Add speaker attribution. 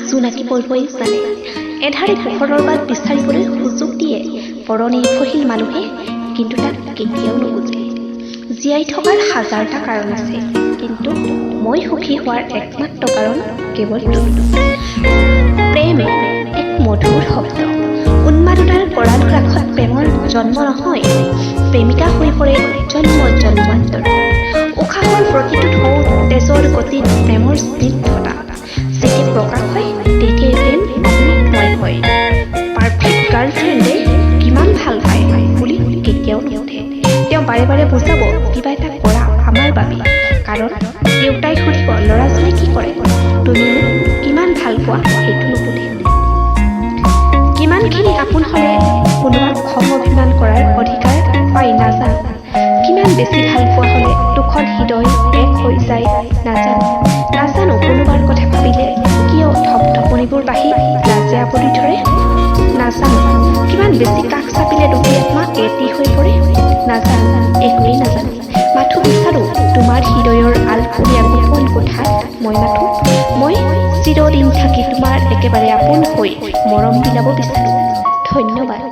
Speaker 1: জোনাকী বলবই জানে এধাৰে পোহৰৰ বাট বিচাৰিবলৈ সুযোগ দিয়ে পৰনিৰ্ভৰশীল মানুহে কিন্তু তাক কেতিয়াও নুবুজে জীয়াই থকাৰ হাজাৰটা কাৰণ আছে কিন্তু মই সুখী হোৱাৰ একমাত্ৰ কাৰণ কেৱল প্ৰেম এক মধুৰ শব্দ উন্মাদনাৰ কৰাল ৰাখত প্ৰেমৰ জন্ম নহয় প্ৰেমিকা হৈ পৰে জন্ম জন্মান্তৰ উশাহৰ প্ৰতিটো ঢৌ তেজৰ গতিত প্ৰেমৰ স্নিগ্ধতা যেতিয়া প্ৰকাশ হয় তেতিয়াই প্ৰেম অমৃতময় হয় পাৰফেক্ট গাৰ্লফ্ৰেণ্ডে কিমান ভাল পায় বুলি কেতিয়াও নুঠে তেওঁ বাৰে বাৰে বুজাব কিবা এটা কৰা আমাৰ বাবে কাৰণ দেউতাই সুধিব ল'ৰা ছোৱালী কি কৰে তুমি মোক কিমান ভাল পোৱা সেইটো নুবুধে কিমানখিনি আপোন হ'লে কোনোবাক খং অভিমান কৰাৰ অধিকাৰ পাই নাজানো কিমান বেছি ভাল পোৱা হ'লে দুখন হৃদয় এক হৈ যায় নাজানো কোনোবাৰ কথা ভাবিলে কিয় থপথপনিবোৰ বাঢ়ি লাজে আৱৰি ধৰে নাজানো কিমান বেছি কাষ চাপিলে দুটি আত্মা এটি হৈ পৰে নাজানো একোৱেই নাজানো মাথো বিচাৰো তোমাৰ হৃদয়ৰ আলফুলীয়া গোপন কোঠাত মই চিৰদিন থাকি তোমাৰ একেবাৰে আপোন হৈ মৰম বিলাব বিচাৰো ধন্যবাদ